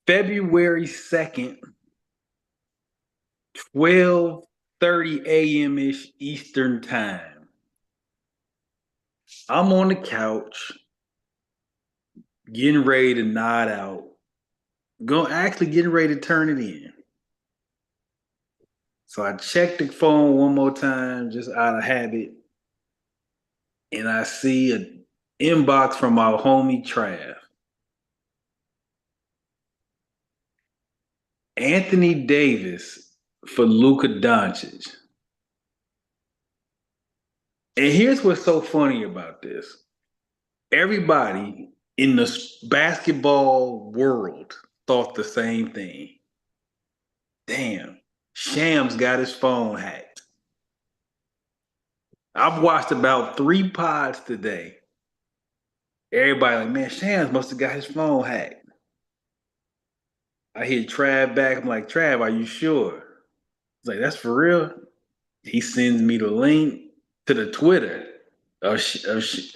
February 2nd, 12:30 a.m. ish Eastern time. I'm on the couch, getting ready to nod out. Getting ready to turn it in. So I check the phone one more time, just out of habit, and I see an inbox from our homie Trav. Anthony Davis for Luka Doncic. And here's what's so funny about this. Everybody in the basketball world thought the same thing. Damn, Shams got his phone hacked. I've watched about 3 pods today. Everybody like, man, Shams must have got his phone hacked. I hear Trav back. I'm like, Trav, are you sure? He's like, that's for real? He sends me the link to the Twitter of Shams,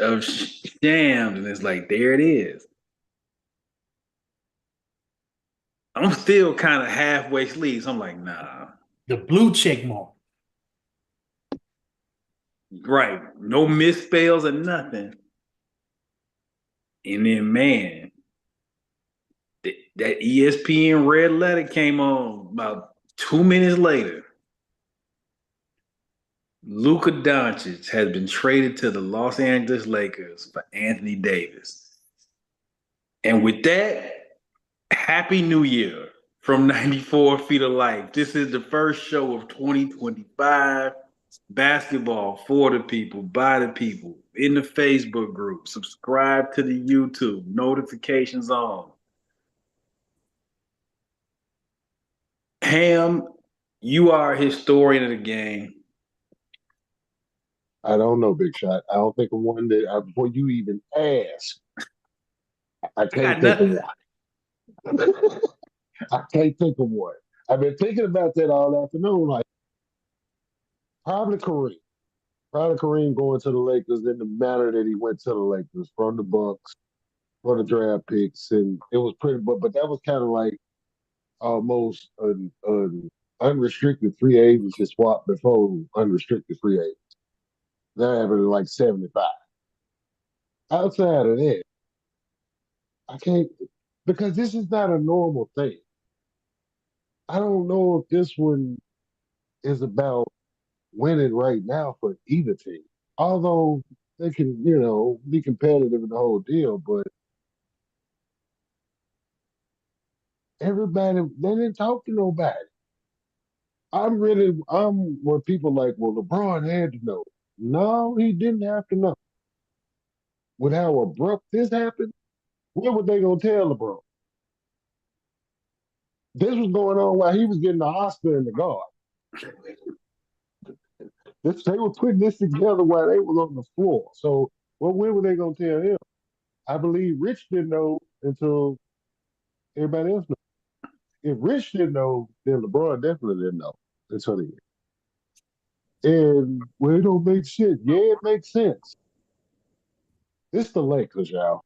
and it's like, there it is. I'm still kind of halfway asleep, so I'm like, nah. The blue check mark. Right. No misspells or nothing. And then, man, that ESPN red letter came on about 2 minutes later. Luka Doncic has been traded to the Los Angeles Lakers for Anthony Davis. And with that, Happy New Year from 94 Feet of Life. This is the first show of 2025. Basketball for the people, by the people, in the Facebook group. Subscribe to the YouTube, notifications on. Ham, you are a historian of the game. I don't know, Big Shot. I don't think of one that before you even ask. I I got can't think of nothing. one. I can't think of one. I've been thinking about that all afternoon. Like probably Kareem. Probably Kareem going to the Lakers in the manner that he went to the Lakers from the Bucks for the draft picks, and it was pretty. But that was kind of like almost an unrestricted free agency swap before unrestricted free agents. That happened in like '75. Outside of that, I can't because this is not a normal thing. I don't know if this one is about winning right now for either team. Although they can, be competitive in the whole deal, but everybody they didn't talk to nobody. I'm where people like, well, LeBron had to know. No, he didn't have to know. With how abrupt this happened, what were they gonna tell LeBron? This was going on while he was getting the Oscar in the guard. They were putting this together while they was on the floor. So, when were they gonna tell him? I believe Rich didn't know until everybody else knew. If Rich didn't know, then LeBron definitely didn't know until he did. And well, it don't make sense. Yeah, it makes sense. It's the Lakers, y'all.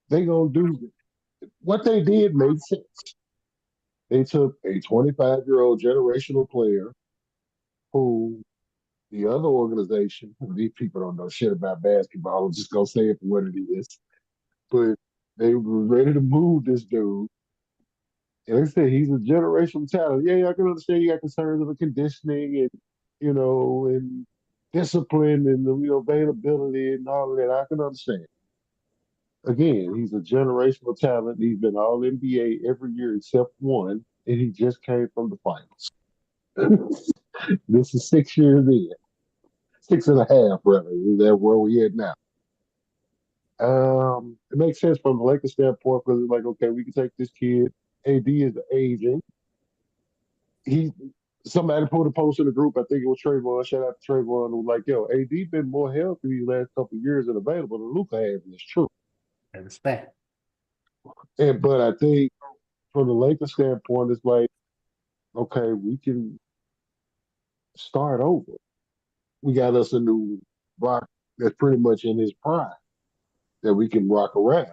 They gonna do what they did made sense. They took a 25-year-old generational player who the other organization, these people don't know shit about basketball. I'm just gonna say it for what it is. But they were ready to move this dude. And like I said, he's a generational talent. Yeah, I can understand you got concerns of the conditioning and and discipline and the availability and all of that. I can understand. Again, he's a generational talent. He's been all NBA every year except one, and he just came from the finals. This is 6 years in, 6.5 rather. Is that where we at now? It makes sense from the Lakers standpoint because it's like, okay, we can take this kid. AD is aging. He Somebody put a post in the group. I think it was Trayvon. Shout out to Trayvon. Who was like, yo, AD been more healthy these last couple of years and available than Luka has. And it's true. Respect. But I think from the Lakers standpoint, it's like, okay, we can start over. We got us a new rock that's pretty much in his prime that we can rock around.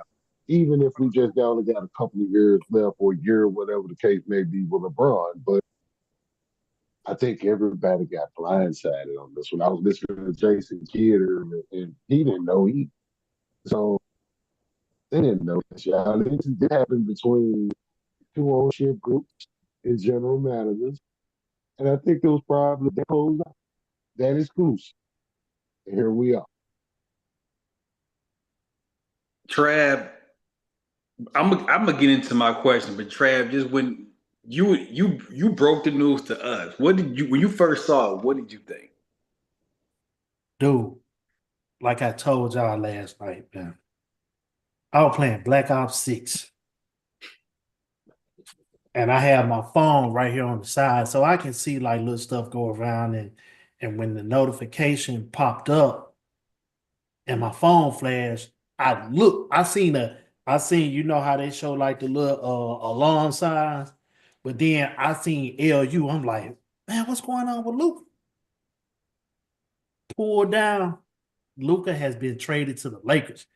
even if we just only got a couple of years left or a year, whatever the case may be with LeBron. But I think everybody got blindsided on this one. I was listening to Jason Kidd earlier, and he didn't know he. So they didn't know this, y'all. It happened between two ownership groups and general managers. And I think those problems that closed out. That is exclusive. And here we are. Trav, I'm gonna get into my question, but Trav, just when you broke the news to us, what did you when you first saw it? What did you think? Dude, like I told y'all last night, man. I was playing Black Ops 6. And I have my phone right here on the side, so I can see like little stuff go around and when the notification popped up and my phone flashed, I seen you know how they show like the little alarm signs, but then I seen LU. I'm like, man, what's going on with Luka? Pulled down. Luka has been traded to the Lakers.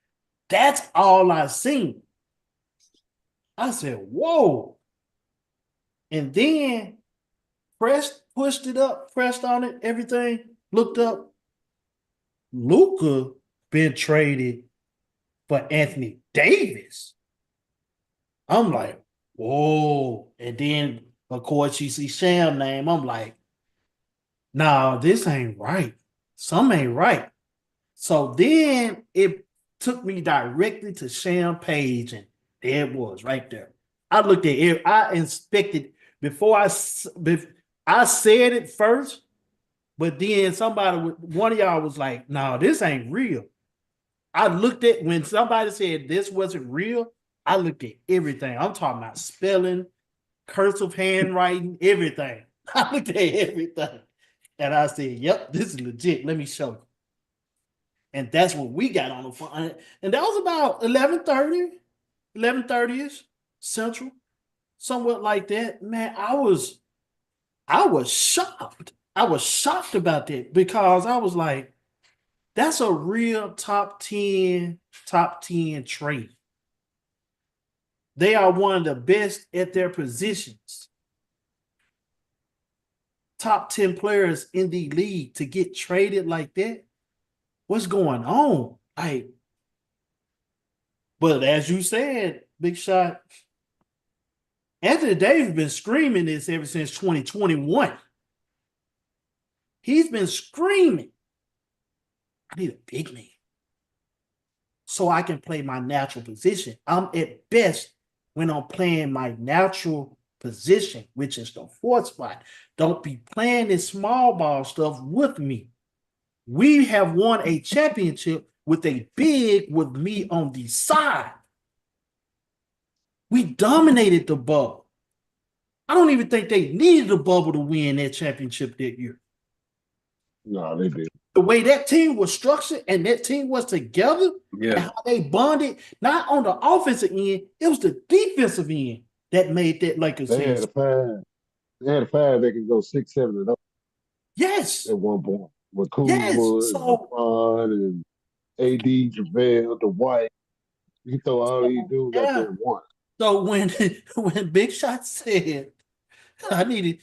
That's all I seen. I said, whoa. And then pushed it up, pressed on it, everything, looked up. Luka been traded for Anthony Davis. I'm like, whoa. And then, of course, you see Sham name. I'm like, nah, this ain't right. Something ain't right. So then it took me directly to Sham page, and there it was right there. I looked at it, I inspected before I said it first, but then one of y'all was like, no, this ain't real. I looked at when somebody said this wasn't real, I looked at everything. I'm talking about spelling, cursive handwriting, everything. I looked at everything. And I said, yep, this is legit. Let me show you. And that's what we got on the phone. And that was about 11:30ish Central, somewhat like that. Man, I was shocked. I was shocked about that because I was like, that's a real top 10 trade. They are one of the best at their positions. Top 10 players in the league to get traded like that. What's going on? But as you said, Big Shot, Anthony Davis been screaming this ever since 2021. He's been screaming, I need a big man so I can play my natural position. I'm at best when I'm playing my natural position, which is the fourth spot. Don't be playing this small ball stuff with me. We have won a championship with a big with me on the side. We dominated the bubble. I don't even think they needed the bubble to win that championship that year. No, they did. The way that team was structured and that team was together, Yeah, and how they bonded, not on the offensive end, it was the defensive end that made that Lakers They team. had a five. They had a five that could go 6, 7, and 0 Yes. at one point with Yes. Kuzma and So, LeBron and AD, JaVale, Dwight. You throw all these dudes out there yeah. at once. So when Big Shot said, I need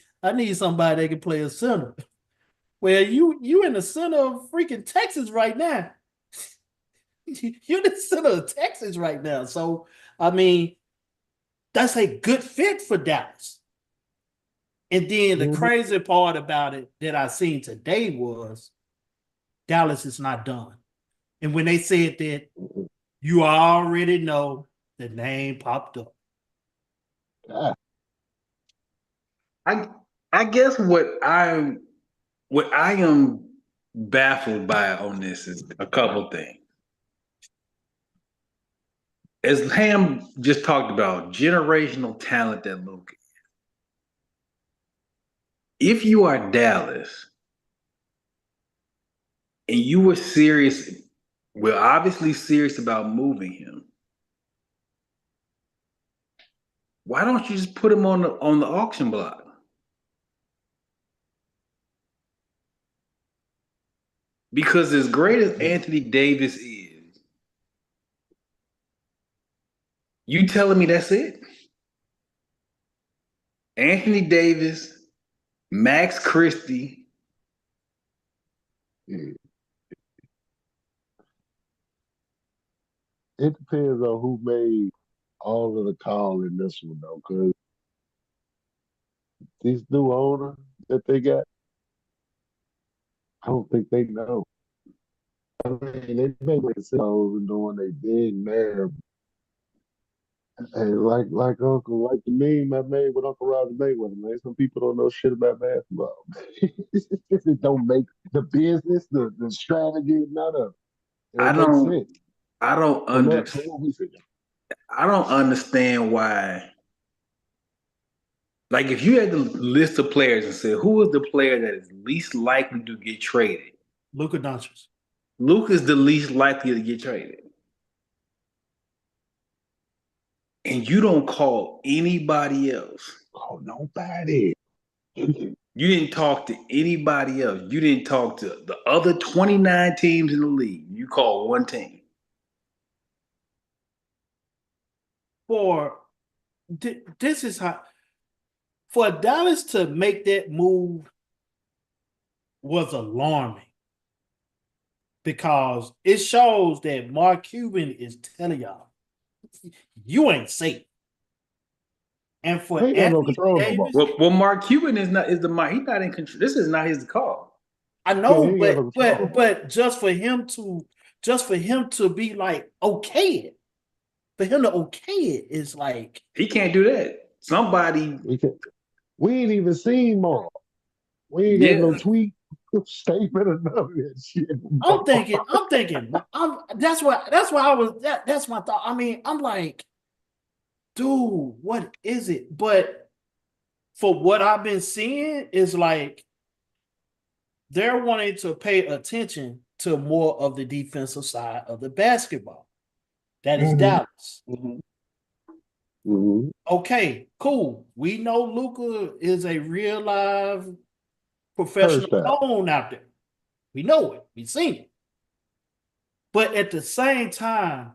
somebody that can play a center. Well, you in the center of freaking Texas right now. You're in the center of Texas right now. So, I mean, that's a good fit for Dallas. And then the crazy part about it that I seen today was Dallas is not done. And when they said that, you already know the name popped up. Ah, I I guess what I am baffled by on this is a couple things. As Ham just talked about, generational talent that Luka. If you are Dallas and you were serious, well, obviously serious about moving him, why don't you just put him on the auction block? Because as great as Anthony Davis is, You telling me that's it? Anthony Davis, Max Christie. Yeah. It depends on who made all of the call in this one though, because this new owner that they got, I don't think they know. I mean, they may make it and doing they big there. And like the meme I made with Uncle Roger Mayweather, man. Some people don't know shit about basketball. It don't make the business, the strategy, none of it. It I don't make don't sense. I don't From that, understand. from what we think. I don't understand why. Like, if you had the list of players and said, who is the player that is least likely to get traded? Luka Doncic. Luke is the least likely to get traded. And you don't call anybody else. Oh, nobody. You didn't talk to anybody else. You didn't talk to the other 29 teams in the league. You called one team. This is how for Dallas to make that move was alarming because it shows that Mark Cuban is telling y'all you ain't safe. And for They ain't got no Anthony control no more. Davis, Well, Mark Cuban is not. He's not in control. This is not his call. I Yeah, know, he ain't got no control. but just for him to be like okay it, for him to okay it is like He can't do that. Somebody, We ain't even seen Mark. We ain't got no yeah. tweet statement or none of that shit. I'm thinking, that's why I was that's my thought. I mean, I'm like, dude, what is it? But for what I've been seeing is like they're wanting to pay attention to more of the defensive side of the basketball. That is Dallas. Okay, cool. We know Luka is a real live professional clone out there. We know it. We've seen it. But at the same time,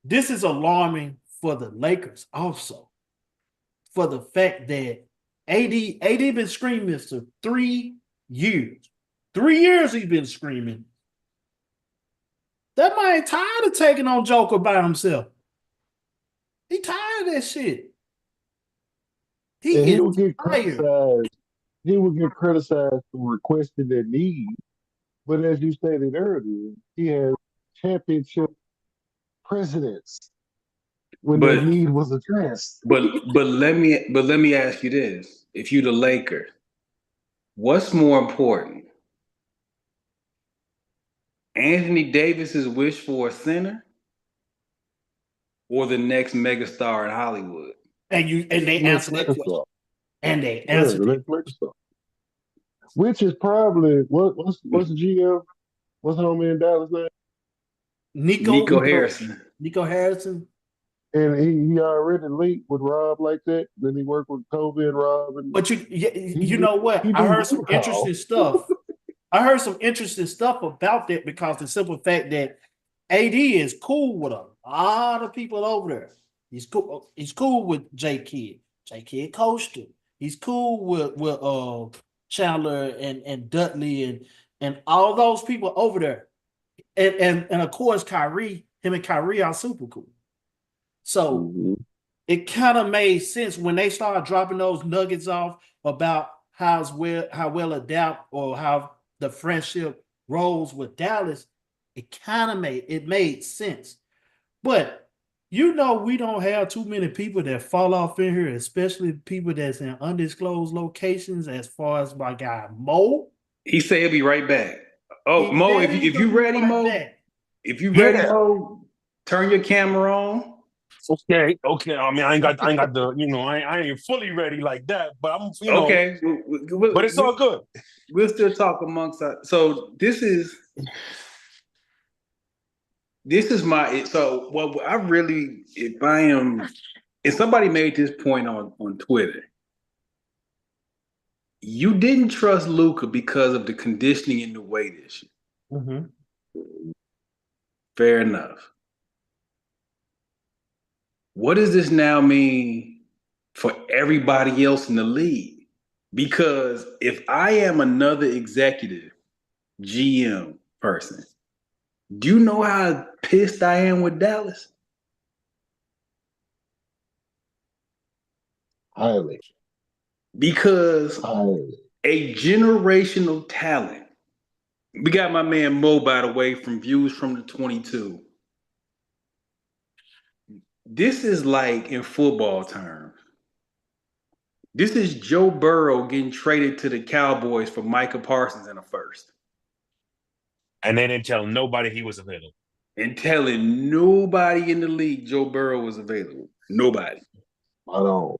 this is alarming for the Lakers also. For the fact that AD been screaming this for 3 years. 3 years he's been screaming. That man tired of taking on Joker by himself. He tired of that shit. He would get criticized. He would get criticized for requesting their need. But as you stated earlier, he has championship presidents when their need was addressed. But let me ask you this: if you the Lakers, what's more important? Anthony Davis's wish for a center, or the next megastar in Hollywood? And they answered that question. And they answered it. Which is probably what's the GM? What's homie in Dallas name? Nico Harrison. Nico Harrison. And he already linked with Rob like that. Then he worked with Kobe and Rob. But you know what? I heard some interesting stuff. I heard some interesting stuff about that because the simple fact that AD is cool with a lot of people over there. He's cool. He's cool with J Kidd. J Kidd coached him. He's cool with Chandler and Dudley and all those people over there. And of course Kyrie, him and Kyrie are super cool. So it kind of made sense when they started dropping those nuggets off about how well adapt or how the friendship rolls with Dallas. It kind of made sense. But we don't have too many people that fall off in here, especially people that's in undisclosed locations. As far as my guy Mo, he said he'll be right back. Oh, Mo, if you ready, Mo, Mo, turn your camera on. Okay. I mean, I ain't got the, I ain't fully ready like that, but I'm, okay. But it's all good. We'll still talk amongst us. So this is what I really, if somebody made this point on Twitter, you didn't trust Luka because of the conditioning and the weight issue. Fair enough. what does this now mean for everybody else in the league? Because if I am another executive, GM person, do you know how pissed I am with Dallas? Highly, Because highly. a generational talent. We got my man Mo, by the way, from Views from the 22. This is like in football terms. This is Joe Burrow getting traded to the Cowboys for Micah Parsons in a first. And they didn't tell nobody he was available. And telling nobody in the league Joe Burrow was available. Nobody. I don't.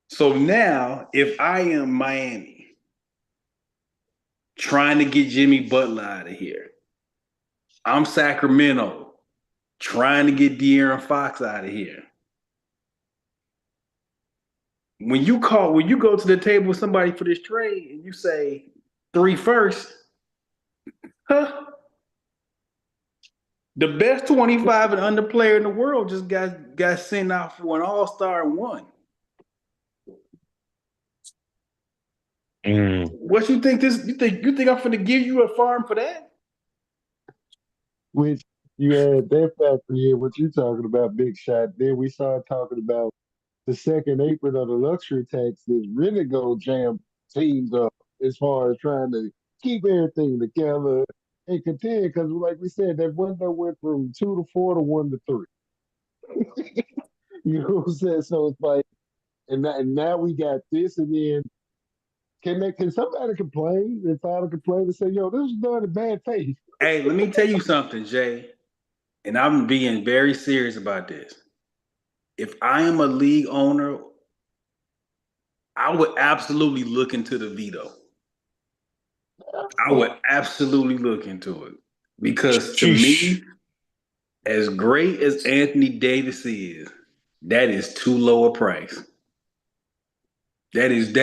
So now, if I am Miami trying to get Jimmy Butler out of here, I'm Sacramento trying to get De'Aaron Fox out of here. When you go to the table with somebody for this trade and you say 3 firsts, huh? The best 25 and under player in the world just got sent out for an all-star and won. What you think this? You think I'm gonna give you a farm for that? Which you had that factor in what you talking about, Big Shot. Then we started talking about the second apron of the luxury tax is really gonna jam teams up as far as trying to keep everything together and continue. Because, like we said, that window went from 2 to 4 to 1 to 3. You know what I'm saying? So it's like, and now we got this, and then can somebody complain and file a complaint and say, "Yo, this was done in bad faith"? Hey, let me tell you something, Jay, and I'm being very serious about this. If I am a league owner, I would absolutely look into the veto. I would absolutely look into it because to me, as great as Anthony Davis is, that is too low a price. That is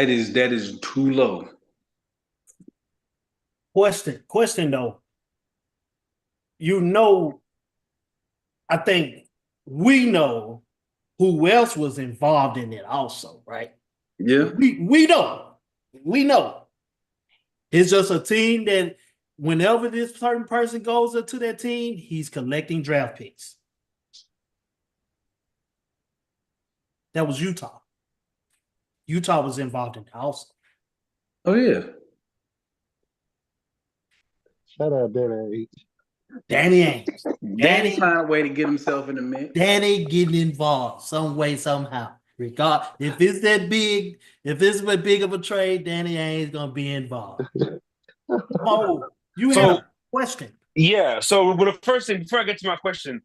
too low. Question though. You know, I think we know who else was involved in it also, right? Yeah. We know. We know. It's just a team that whenever this certain person goes into that team, he's collecting draft picks. That was Utah. Utah was involved in it also. Oh yeah. Shout out Danny Ainge. Danny Ainge. Danny found a way to get himself in the mix. Danny getting involved some way, somehow. Regard if it's that big, if it's that big of a trade, Danny Ainge gonna be involved. Oh, you have a question. Yeah. So, but the first thing before I get to my question,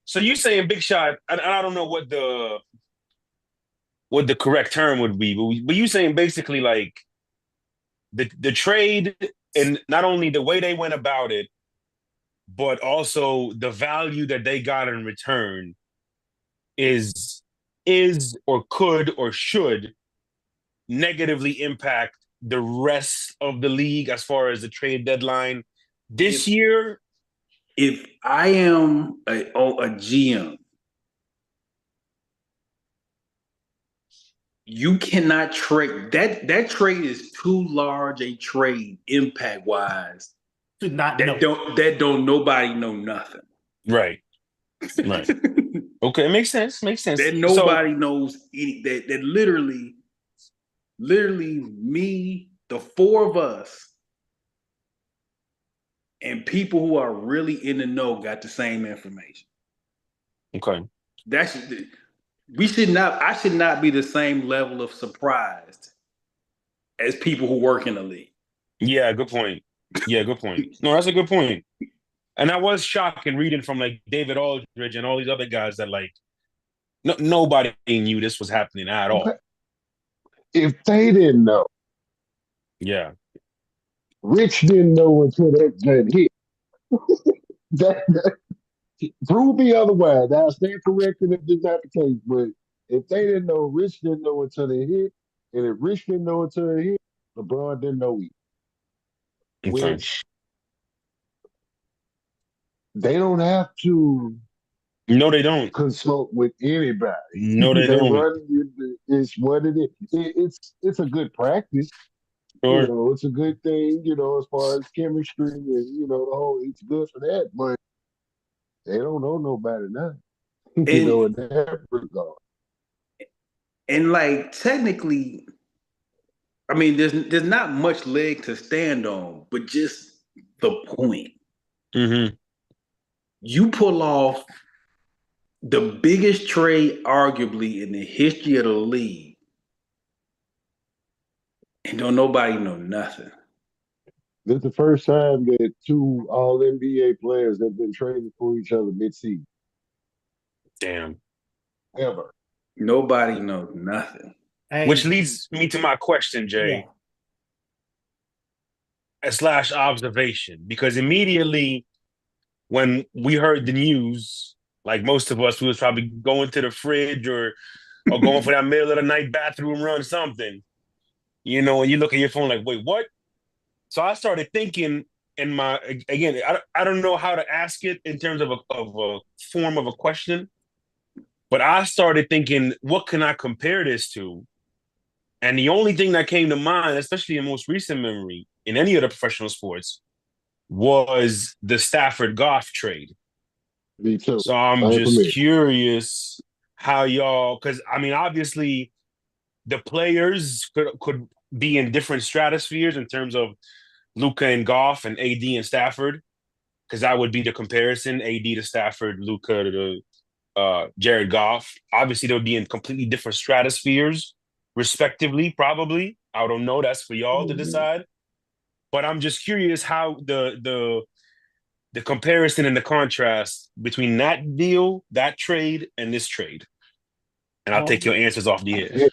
so you saying Big Shot? I don't know what the correct term would be, but you saying basically like the trade and not only the way they went about it, but also the value that they got in return is or could or should negatively impact the rest of the league as far as the trade deadline this year. If I am a GM, you cannot trade that trade is too large a trade impact wise. To not That know. don't nobody know nothing. Right. Right. Okay, makes sense. Makes sense. That nobody knows any, that literally me, the four of us, and people who are really in the know got the same information. Okay. I should not be the same level of surprised as people who work in the league. Yeah, good point. Yeah, good point. No, that's a good point. And I was shocked in reading from like David Aldridge and all these other guys that like nobody knew this was happening at all. If they didn't know, yeah, Rich didn't know until that hit. that prove me otherwise. I'll stand corrected if this not the case. But if they didn't know, Rich didn't know until they hit, and if Rich didn't know until they hit, LeBron didn't know either. okay. Which they don't have to No, they don't. consult with anybody. No, they They don't. run it's what it is. It's a good practice. Sure. It's a good thing, as far as chemistry and the whole it's good for that, but they don't know nobody now. And In that regard. like technically, I mean, there's not much leg to stand on, but just the point. Mm-hmm. You pull off the biggest trade arguably in the history of the league, and don't nobody know nothing. This is the first time that two all NBA players have been traded for each other mid-season. Damn. Ever. Nobody knows nothing. Which Hey, leads me to my question, yeah. Jay, / observation, because immediately when we heard the news, like most of us, we was probably going to the fridge or going for that middle of the night bathroom run, something. And you look at your phone like, wait, what? So I started thinking in my again, I don't know how to ask it in terms of a form of a question, but I started thinking, what can I compare this to? And the only thing that came to mind, especially in most recent memory, in any of the professional sports, was the Stafford Goff trade. Me too. So I'm Same for just me. curious how y'all, because I mean, obviously, the players could be in different stratospheres in terms of Luka and Goff and AD and Stafford, because that would be the comparison: AD to Stafford, Luka to Jared Goff. Obviously, they would be in completely different stratospheres, respectively. Probably, I don't know. That's for y'all to decide. But I'm just curious how the comparison and the contrast between that deal, that trade, and this trade. And I'll take your answers off the air.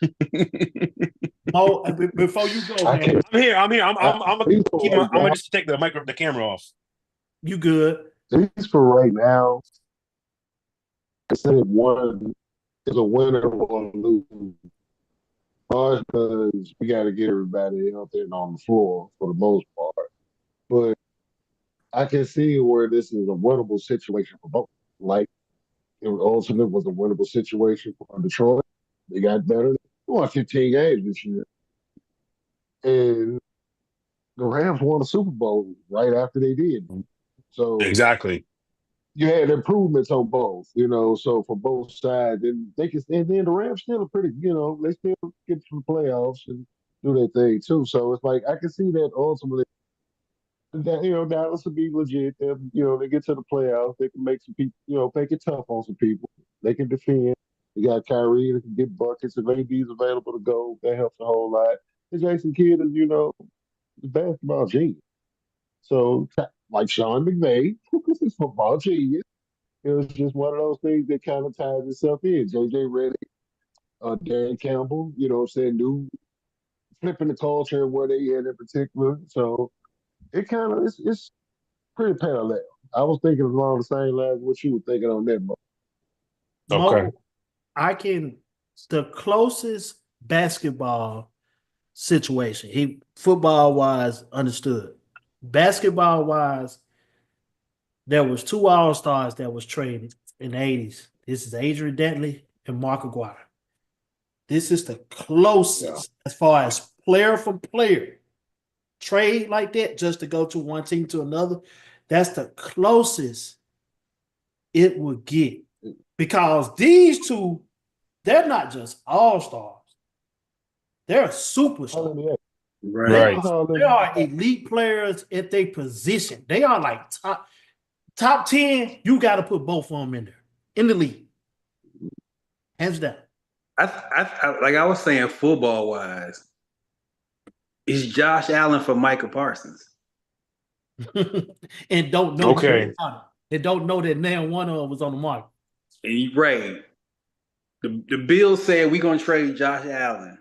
Mo, before you go, I man, can't. I'm here. I'm At gonna least for keep right I'm gonna now. just take the camera off. you good. At least for right now. I said one is a winner or lose. Because we got to get everybody out there and on the floor for the most part. But I can see where this is a winnable situation for both. Like it ultimately was a winnable situation for Detroit. They got better. They won 15 games this year. And the Rams won a Super Bowl right after they did. So Exactly. you had improvements on both, so for both sides. And and then the Rams still are pretty, they still get to the playoffs and do their thing too. So it's like I can see that ultimately that Dallas will be legit. They get to the playoffs. They can make some people, make it tough on some people. They can defend. You got Kyrie that can get buckets. If AD's available to go, that helps a whole lot. And Jason Kidd is, the basketball genius. So like Sean McVay, is football genius. It was just one of those things that kind of ties itself in. JJ Redick, Dan Campbell, what I'm saying, new flipping the culture where they in particular. So it kind of it's pretty parallel. I was thinking along the same lines what you were thinking on that. Okay. Mo, the closest basketball situation, football wise understood. Basketball wise, there was two all-stars that was traded in the 80s. This is Adrian Dantley and Mark Aguirre. This is the closest as far as player for player trade like that, just to go to one team to another. That's the closest it would get, because these two, they're not just all-stars. They're superstars. Right. They are elite players at their position. They are like top 10. You got to put both of them in there in the league, hands down. Like I was saying, football wise, is Josh Allen for Micah Parsons. And don't know. Okay. They don't know that now one of them was on the market. And you're right. The Bills said we're gonna trade Josh Allen,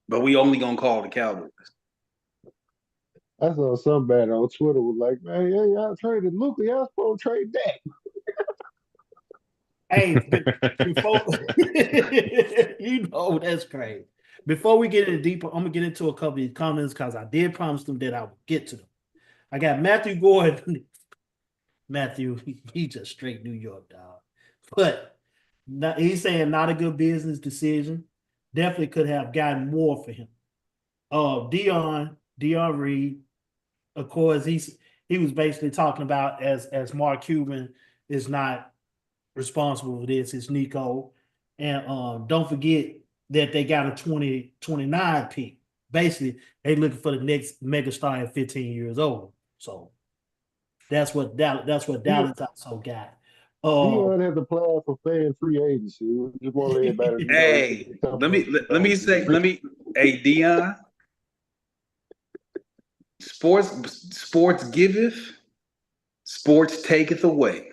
but we only gonna call the Cowboys. I saw somebody on Twitter was like, man, yeah, y'all traded Luka. Y'all supposed to trade that. Hey, before that's crazy. Before we get in deeper, I'm gonna get into a couple of comments because I did promise them that I would get to them. I got Matthew Gordon. Matthew, he just straight New York, dog. But he's saying not a good business decision. Definitely could have gotten more for him. Dion Reed, of course, he was basically talking about as Mark Cuban is not responsible for this, it's Nico. And don't forget that they got a 2029 pick. Basically, they looking for the next megastar at 15 years old. So that's what Dallas also got. Dion has applied for fan free agency. We just want to let everybody know he Hey, can come let me say, hey, Dion, sports giveth, sports taketh away.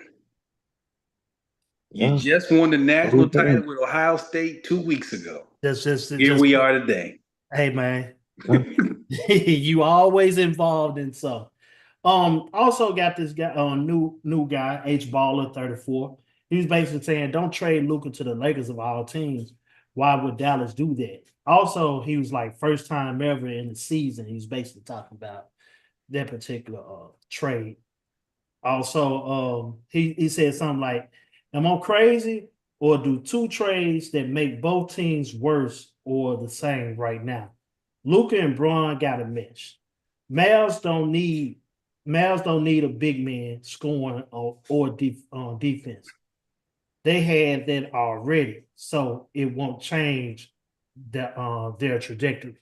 You just won the national title with Ohio State 2 weeks ago. Here we are today. Hey, man. You always involved in some. Also got this guy, new guy, H Baller 34. He's basically saying, don't trade Luka to the Lakers of all teams. Why would Dallas do that? Also, he was like, first time ever in the season. He was basically talking about that particular trade. Also, he said something like, am I crazy, or do two trades that make both teams worse or the same right now? Luka and Bron got a mesh. Mavs don't need a big man scoring or defense. They had that already, so it won't change their trajectory.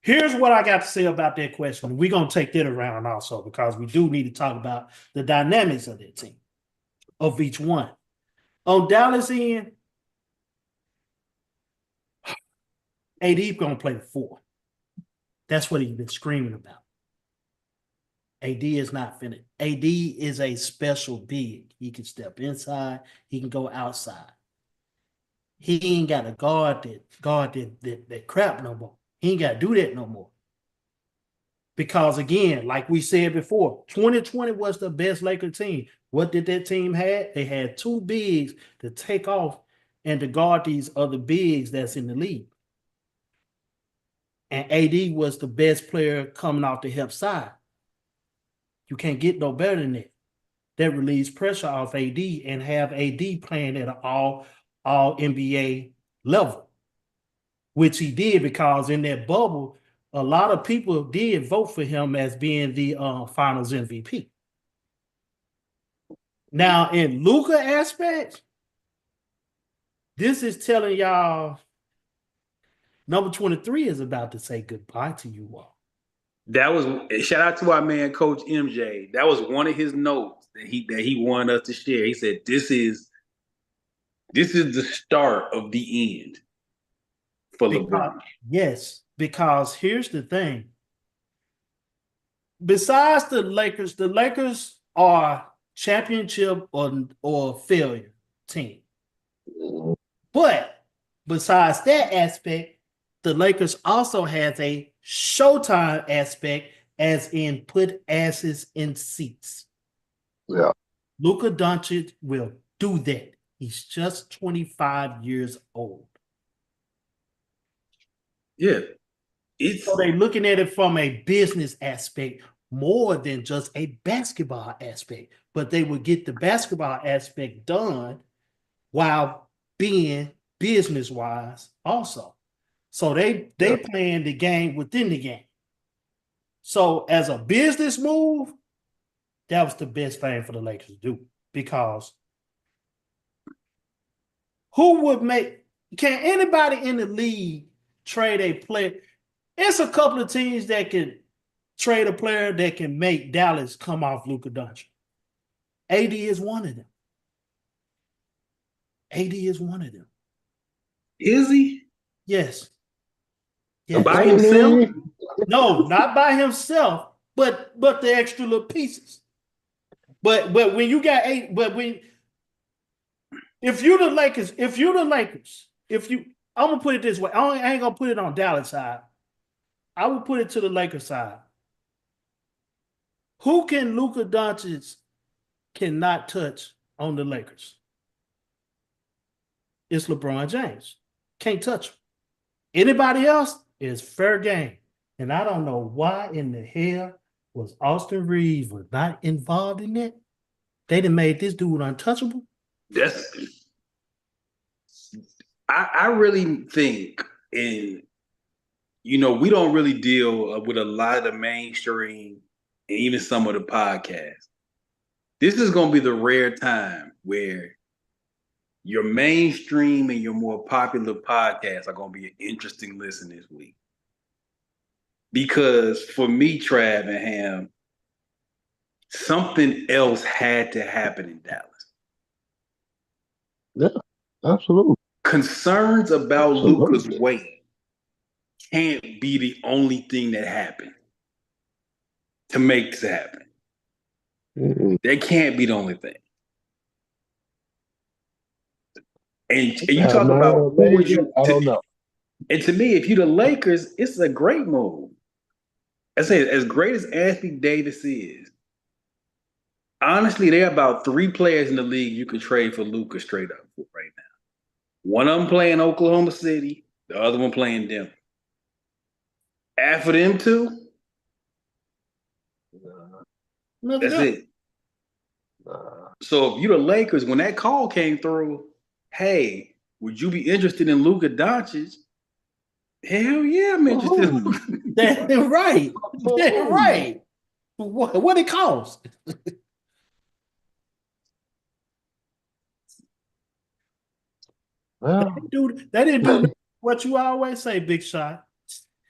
Here's what I got to say about that question. We're going to take that around also because we do need to talk about the dynamics of that team, of each one. On Dallas end, AD going to play the 4. That's what he's been screaming about. AD is not finished. AD is a special big. He can step inside. He can go outside. He ain't got to guard that crap no more. He ain't got to do that no more. Because again, like we said before, 2020 was the best Laker team. What did that team have? They had 2 bigs to take off and to guard these other bigs that's in the league. And AD was the best player coming off the help side. You can't get no better than that. That relieves pressure off AD and have AD playing at an all NBA level, which he did because in that bubble, a lot of people did vote for him as being the Finals MVP. Now, in Luka aspect, this is telling y'all number 23 is about to say goodbye to you all. That was shout out to our man, Coach MJ. That was one of his notes that he wanted us to share. He said, "This is the start of the end for LeBron." Yes, because here's the thing. Besides the Lakers are championship or failure team. But besides that aspect, the Lakers also has a Showtime aspect, as in put asses in seats. Yeah. Luka Doncic will do that. He's just 25 years old. Yeah. So they're looking at it from a business aspect more than just a basketball aspect. But they will get the basketball aspect done while being business-wise also. So they playing the game within the game. So as a business move, that was the best thing for the Lakers to do, because can anybody in the league trade a player? It's a couple of teams that can trade a player that can make Dallas come off Luka Doncic. AD is one of them. AD is one of them. Is he? Yes. By himself? No, not by himself, but the extra little pieces. But when you got if you're the Lakers, I'm gonna put it this way. I ain't gonna put it on Dallas side. I would put it to the Lakers side. Who can Luka Doncic cannot touch on the Lakers? It's LeBron James. Can't touch him. Anybody else is fair game. And I don't know why in the hell was Austin Reeves not involved in it. They done made this dude untouchable. That's I really think, and we don't really deal with a lot of the mainstream and even some of the podcasts. This is going to be the rare time where your mainstream and your more popular podcasts are going to be an interesting listen this week. Because for me, Trav and Ham, something else had to happen in Dallas. Yeah, absolutely. Concerns about Luka's Absolutely. weight can't be the only thing that happened to make this happen. Mm-mm. That can't be the only thing. And you Yeah, talk about man, who would maybe. you I don't know. and to me, if you're the Lakers, it's a great move. I say, as great as Anthony Davis is, honestly, there are about 3 players in the league you can trade for Luka straight up for right now. One of them playing Oklahoma City, the other one playing Denver. After them two, Look it that's up. it. So if you're the Lakers, when that call came through, hey, would you be interested in Luka Doncic? Hell yeah, I'm interested. That's right. That's right. What it cost? Well, They didn't do what you always say, Big Shot.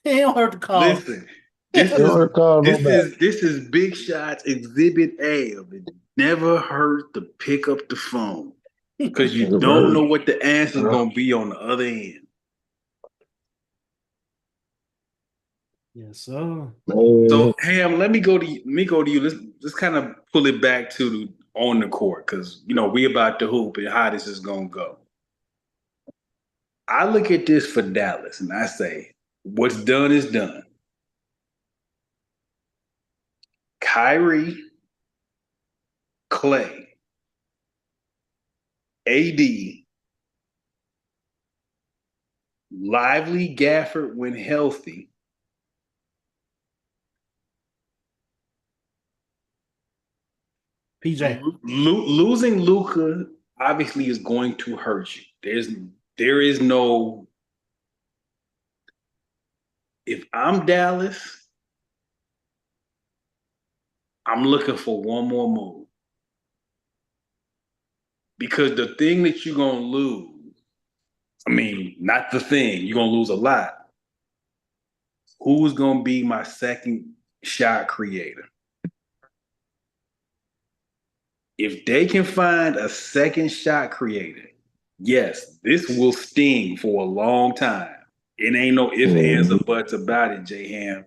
He don't hurt the cause. Listen, this you is call this no matter. is Big Shots Exhibit A of it. Never hurt to pick up the phone because you Never don't heard. know what the answer's gonna be on the other end. Yes, sir. Man, So Ham, let me go to you. Let's kind of pull it back to on the court because we about to hoop and how this is gonna go. I look at this for Dallas and I say, what's done is done. Kyrie, Clay, AD, Lively, Gafford when healthy. PJ. Losing Luka obviously is going to hurt you. There is no. If I'm Dallas, I'm looking for one more move because the thing that you're gonna lose. I mean, not the thing you're gonna lose a lot. Who's gonna be my second shot creator? If they can find a second shot creator, yes, this will sting for a long time. It ain't no ifs, ands, or buts about it, J Ham.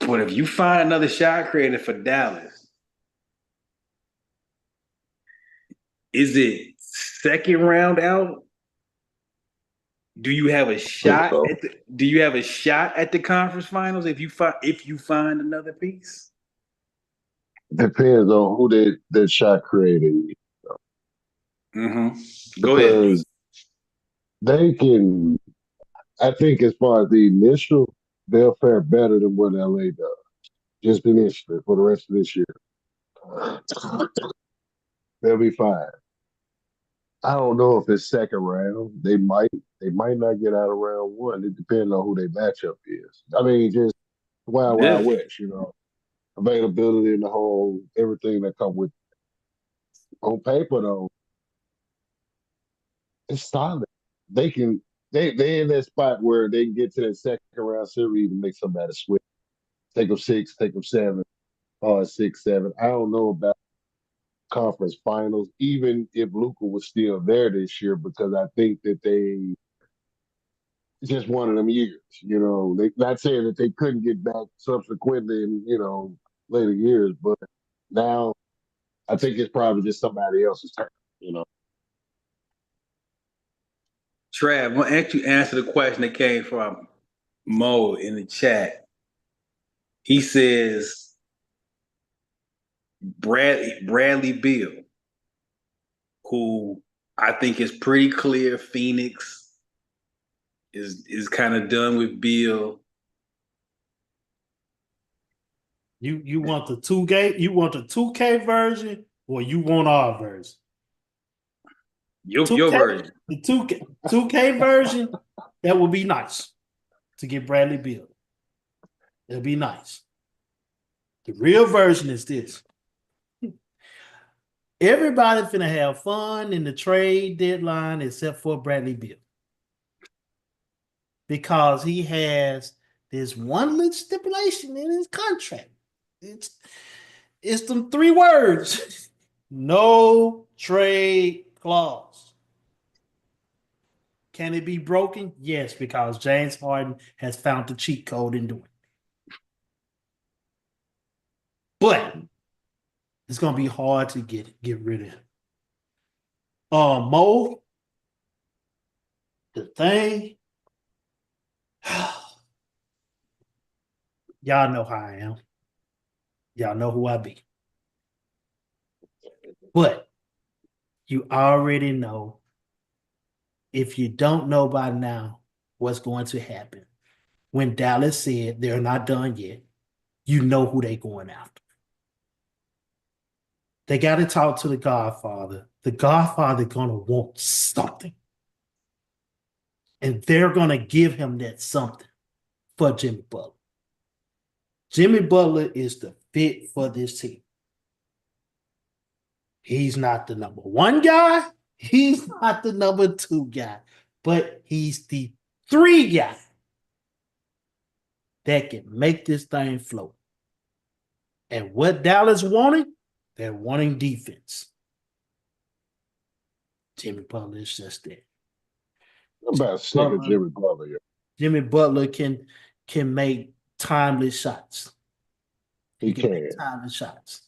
But if you find another shot creator for Dallas, is it second round out? Do you have a I think shot so. at the conference finals if you find another piece? Depends on who that shot created. Mm-hmm. Go ahead. Because they can, I think, as far as the initial, they'll fare better than what LA does. Just initially for the rest of this year. They'll be fine. I don't know if it's second round. They might not get out of round one. It depends on who their matchup is. I mean, just wild, Yeah. wild west, availability in the whole everything that come with it. On paper though, it's solid. They can they in that spot where they can get to that second round series and make somebody switch. Take them 6, take them 7, or 6, 7. I don't know about conference finals, even if Luka was still there this year, because I think that they just one of them years. They not saying that they couldn't get back subsequently in later years, but now I think it's probably just somebody else's turn. Trav, why don't you answer the question that came from Mo in the chat? He says Bradley Beal, who I think is pretty clear Phoenix is kind of done with Beal. You want the 2K version, or you want our version? Your 2K, version. the 2K version, that would be nice to get Bradley Beal. It'll be nice. The real version is this. Everybody's finna have fun in the trade deadline except for Bradley Beal. Because he has this one little stipulation in his contract. It's them 3 words. No trade clause. Can it be broken? Yes, because James Harden has found the cheat code in doing it. But it's gonna be hard to get rid of. Mo, the thing. Y'all know how I am. Y'all know who I be. But you already know, if you don't know by now what's going to happen, when Dallas said they're not done yet, you know who they going after. They got to talk to the Godfather. The Godfather going to want something. And they're going to give him that something for Jimmy Butler. Jimmy Butler is the fit for this team. He's not the number 1 guy. He's not the number 2 guy. But he's the 3 guy that can make this thing float. And what Dallas wanting? They're wanting defense. Jimmy Butler is just that. I'm about sick of Jimmy Butler here. Jimmy Butler can make timely shots. He can. Make timely shots.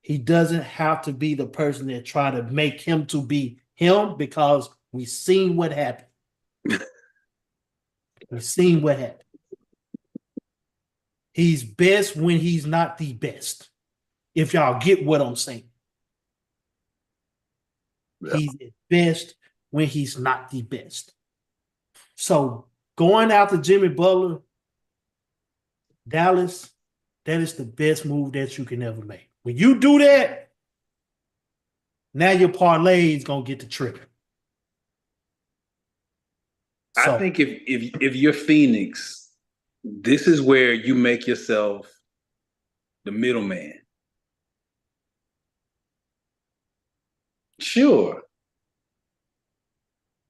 He doesn't have to be the person that try to make him to be him, because we've seen what happened. We've seen what happened. He's best when he's not the best. If y'all get what I'm saying. Yeah. He's at best when he's not the best. So going after Jimmy Butler, Dallas, that is the best move that you can ever make. When you do that, now your parlay is gonna get the trigger. So, I think if you're Phoenix, this is where you make yourself the middleman. Sure.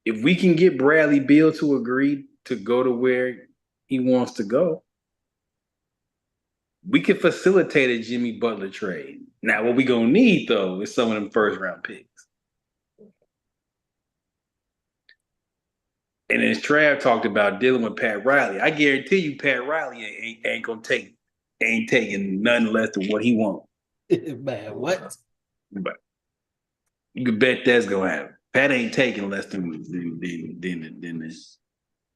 If we can get Bradley Beal to agree to go to where he wants to go, we can facilitate a Jimmy Butler trade. Now, what we gonna need though is some of them first-round picks. And as Trav talked about dealing with Pat Riley, I guarantee you Pat Riley ain't taking nothing less than what he wants. Man, what? But you can bet that's gonna happen. Pat ain't taking less than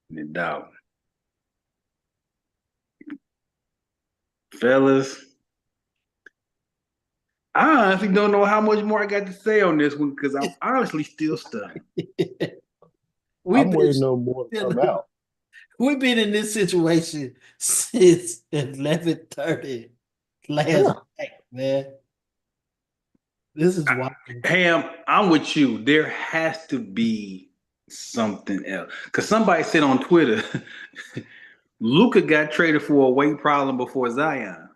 the dog. Fellas, I honestly don't know how much more I got to say on this one, because I'm honestly still stunned. I'm waiting on more to come out. We've been in this situation since 11:30 last night, man. This is why. Ham, I'm with you. There has to be something else. Because somebody said on Twitter, Luka got traded for a weight problem before Zion.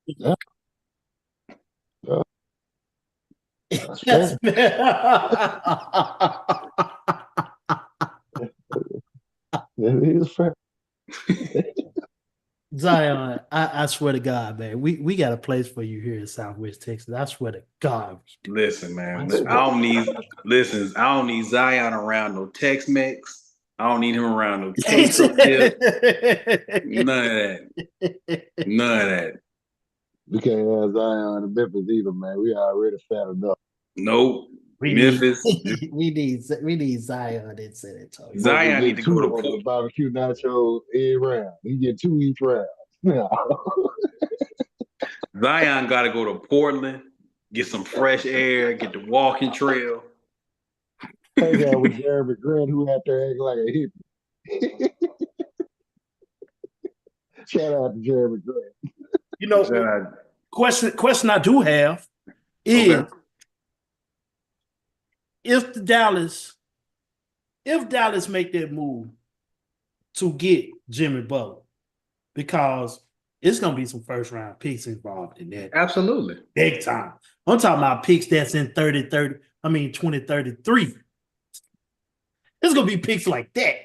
Yeah. That's fair. That is fair. Zion, I swear to God, man, we got a place for you here in Southwest Texas. I swear to God. Listen, man, I don't need Zion around no Tex-Mex. I don't need him around no ketchup dip. None of that. We can't have Zion in Memphis either, man. We already fat enough. Nope. Memphis. We need Zion in San Antonio. Zion need to go to Portland. Barbecue nachos every round. He get 2 each round. Zion got to go to Portland, get some fresh air, get the walking trail. Hang out with Jeremy Grant, who out there acting like a hippie. Shout out to Jeremy Grant. You know, Shout out. question I do have is Okay. if Dallas make that move to get Jimmy Butler, because it's gonna be some first round picks involved in that Absolutely. big time. I'm talking about picks that's in 2033. It's gonna be picks like that.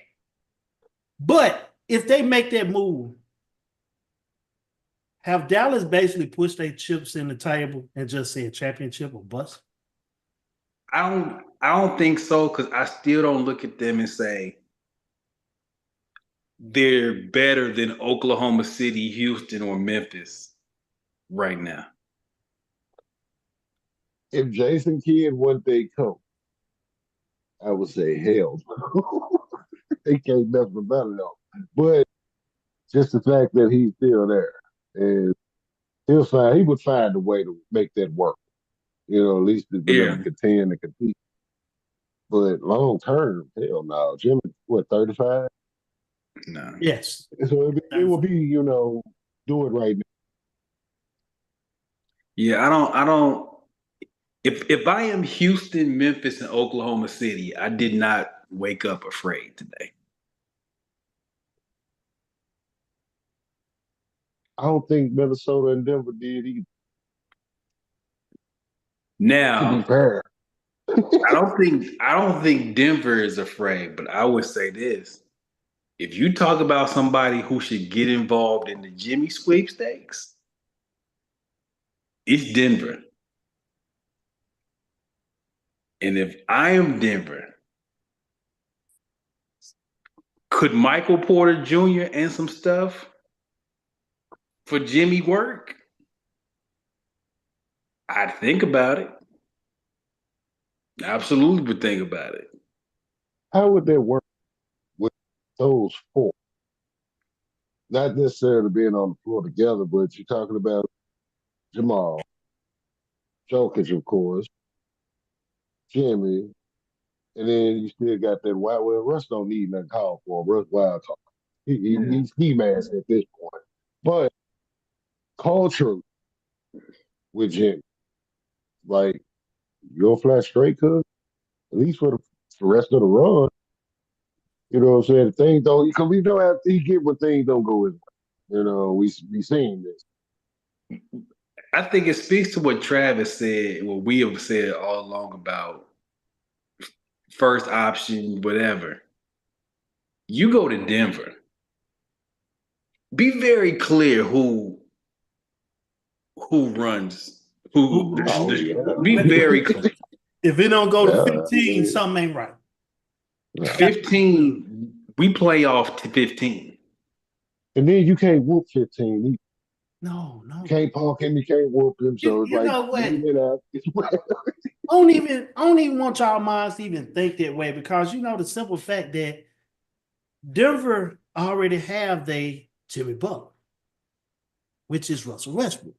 But if they make that move, have Dallas basically pushed their chips in the table and just said championship or bust? I don't think so, because I still don't look at them and say they're better than Oklahoma City, Houston, or Memphis right now. If Jason Kidd wasn't their coach, I would say hell. They can't mess with none of them. But just the fact that he's still there, and he would find a way to make that work. At least for them Yeah. to contend and compete. But long term, hell no. Jimmy, what, 35? No. Yes. So it will be, do it right now. Yeah, I don't. If I am Houston, Memphis, and Oklahoma City, I did not wake up afraid today. I don't think Minnesota and Denver did either. To be Now, fair. I don't think Denver is afraid, but I would say this. If you talk about somebody who should get involved in the Jimmy sweepstakes, it's Denver. And if I am Denver, could Michael Porter Jr. and some stuff for Jimmy work? I'd think about it. Absolutely would think about it. How would that work with those four? Not necessarily being on the floor together, but you're talking about Jamal, Jokic, of course, Jimmy, and then you still got that wild. Well, Russ don't need nothing called for. Russ wild card. He's ski mask at this point. But culture with Jimmy, like you're flat straight, cuz at least for the rest of the run. You know what I'm saying? Things don't, because we know after he get when things don't go his way. We seen this. I think it speaks to what Travis said, what we have said all along about first option, whatever. You go to Denver. Be very clear who runs who. Oh, yeah. Be very clear. If it don't go to Yeah, 15, yeah. something ain't right. 15, we play off to 15. And then you can't whoop 15. You No. can't park him, you can't whoop him. So it's You like, know what? leave it out. I don't even want y'all minds to even think that way, because the simple fact that Denver already have they Jimmy Butler, which is Russell Westbrook.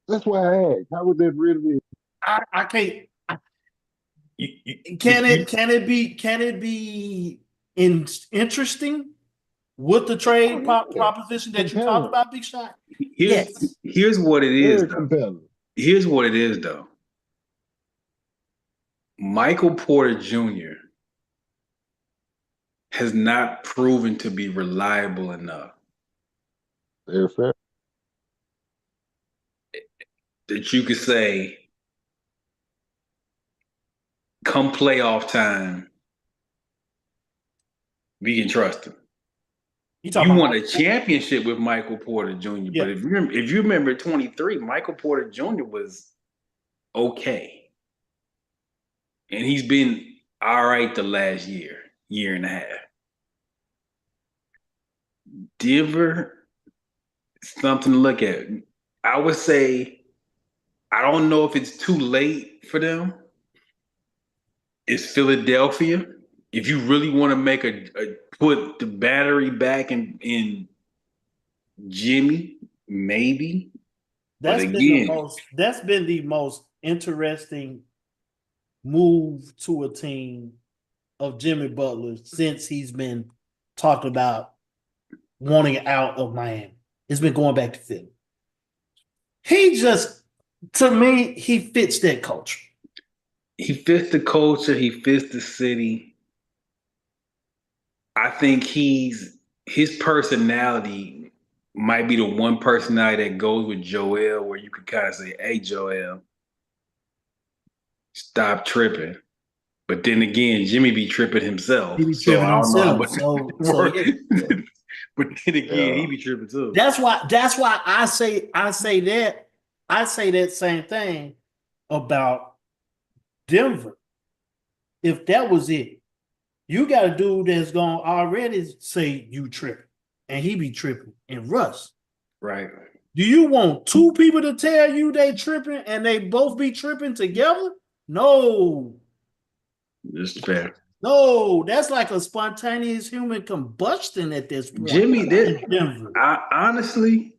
That's why I asked. How would that really be? I can't. You- Can it be interesting with the trade proposition that you talked about, Big Shot? Yes. Here's what it is, Very though. competitive. Here's what it is, though. Michael Porter Jr. has not proven to be reliable enough Very fair. that you could say, come playoff time, we can trust him. You won a championship with Michael Porter Jr., Yeah. but if you remember 23, Michael Porter Jr. was okay. And he's been all right the last year and a half. Denver, something to look at. I would say, I don't know if it's too late for them. It's Philadelphia. If you really want to make put the battery back in Jimmy, maybe. That's But been again, that's been the most interesting move to a team of Jimmy Butler since he's been talked about wanting out of Miami. It's been going back to Philly. He just, to me, he fits that culture. He fits the culture. He fits the city. I think his personality might be the one personality that goes with Joel, where you could kind of say, "Hey, Joel, stop tripping." But then again, Jimmy be tripping himself. He be So tripping I don't know how himself. much So work. yeah. But then again, Yeah. he be tripping too. That's why I say that same thing about Denver. If that was it, you got a dude that's gonna already say you tripping, and he be tripping. And Russ, Right. do you want two people to tell you they tripping and they both be tripping together? No. It's fair. No, that's like a spontaneous human combustion at this point. Jimmy, in Denver. honestly,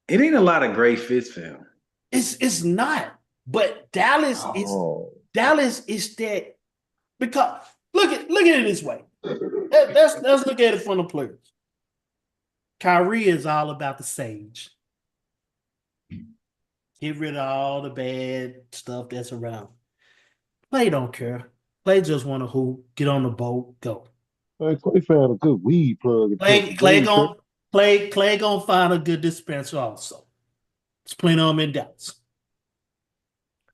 it ain't a lot of great fits for him. It's not. But Dallas Oh, is that, because look at it this way. Let's look at it from the players. Kyrie is all about the sage. Get rid of all the bad stuff that's around. Clay don't care. Clay just want to hoop, get on the boat, go. man, Clay found a good weed plug. Clay gonna find a good dispenser also. There's plenty of them in Dallas.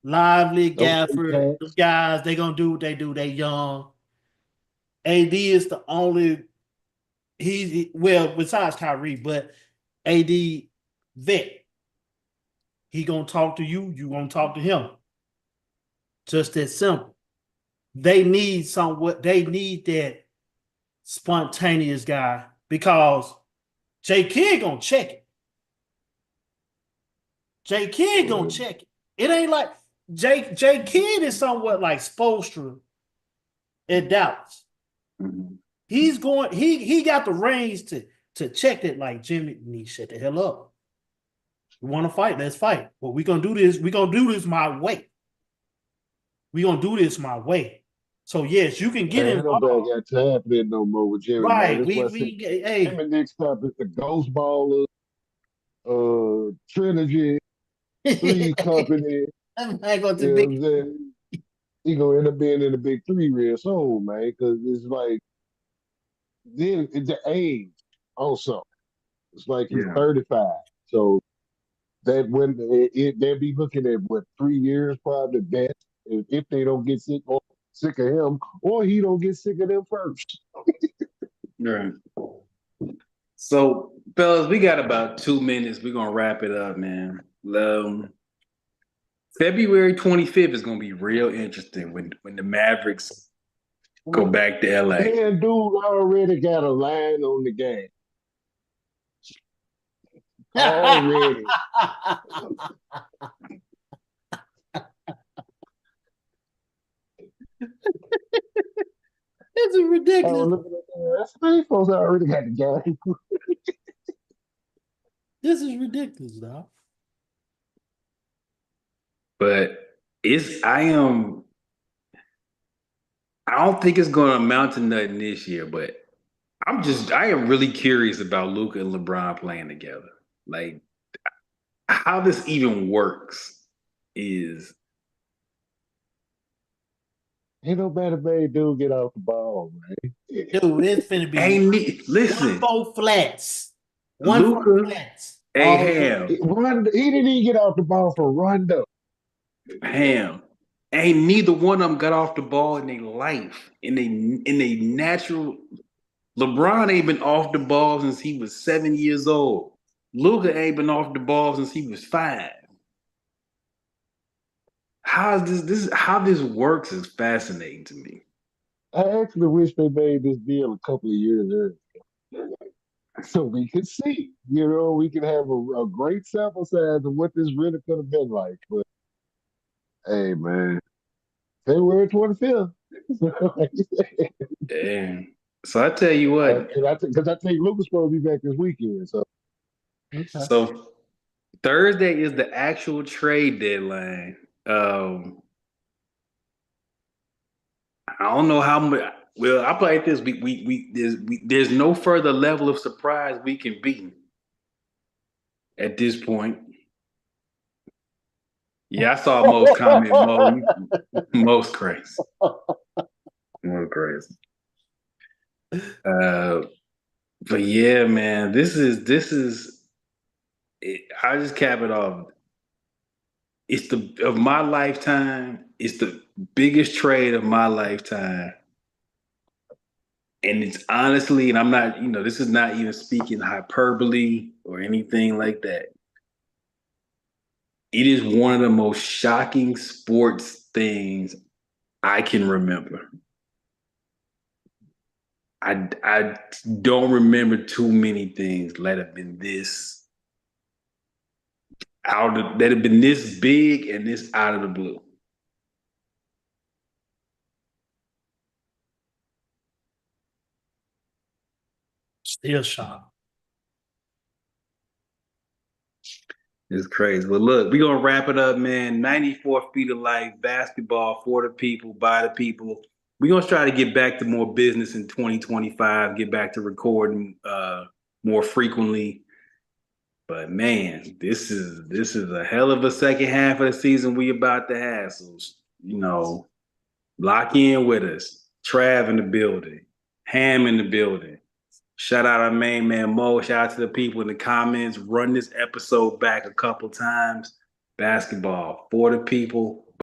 Lively, Gafford, those guys, they gonna do what they do. They young. AD is the only, well, besides Kyrie, but AD vet. He gonna talk to you, you gonna talk to him. Just that simple. They need that spontaneous guy, because J Kidd gonna check it. J Kidd gonna check it. It ain't like J Kidd is somewhat like Spoelstra at Dallas. Mm-hmm. He's going, he got the reins to check it, like, Jimmy, you need to shut the hell up. We want to fight, let's fight. But we're gonna do this my way. We're gonna do this my way. So yes, you can get ain't involved. nobody got time for that no more with Jimmy. Right. Man. Hey. Him and Nick stop at the Ghost Ballers, Trilogy, Three Company. I'm not going You to know what be. I'm saying? He gonna end up being in the big three real soon, man, because it's like then it's the age also. It's like he's Yeah. 35. So that when they'll be looking at what 3 years probably best if they don't get sick of him, or he don't get sick of them first. Right. So, fellas, we got about 2 minutes. We're gonna wrap it up, man. February 25th is gonna be real interesting when the Mavericks go back to LA. Man, dude already got a line on the game. Already. This is ridiculous. Oh, look at that. That's these folks already got the game. This is ridiculous, dog. But I don't think it's gonna amount to nothing this year, but I am really curious about Luka and LeBron playing together. Like, how this even works is Ain't no better made dude get off the ball, man. Dude, it's finna be listen, 1-4 flats. Luka, 1-4 flats. Ham, He didn't even get off the ball for Rondo. Ham. Ain't neither one of them got off the ball in their life. In they natural. LeBron ain't been off the ball since he was 7 years old. Luka ain't been off the ball since he was 5. How this works is fascinating to me. I actually wish they made this deal a couple of years earlier, so we could see. You know, we could have a great sample size of what this really could have been like. But hey, man, February 25th. And so I tell you what. Because I think Luka's supposed to be back this weekend. So, So Thursday is the actual trade deadline. I don't know how much. Well, I play like this. There's no further level of surprise we can be at this point. Yeah, I saw Mo's comment. Mo's crazy. Mo's crazy. But yeah, man, this is. I just cap it off. It's of my lifetime. It's the biggest trade of my lifetime. And it's honestly, and I'm not, this is not even speaking hyperbole or anything like that. It is one of the most shocking sports things I can remember. I don't remember too many things that have been that have been this big and this out of the blue. Still shocked. It's crazy. But look, we're going to wrap it up, man. 94 Feet of Life, basketball for the people, by the people. We're going to try to get back to more business in 2025, get back to recording more frequently. But man, this is a hell of a second half of the season we about to have. So, lock in with us. Trav in the building. Ham in the building. Shout out our main man Mo. Shout out to the people in the comments. Run this episode back a couple times. Basketball for the people,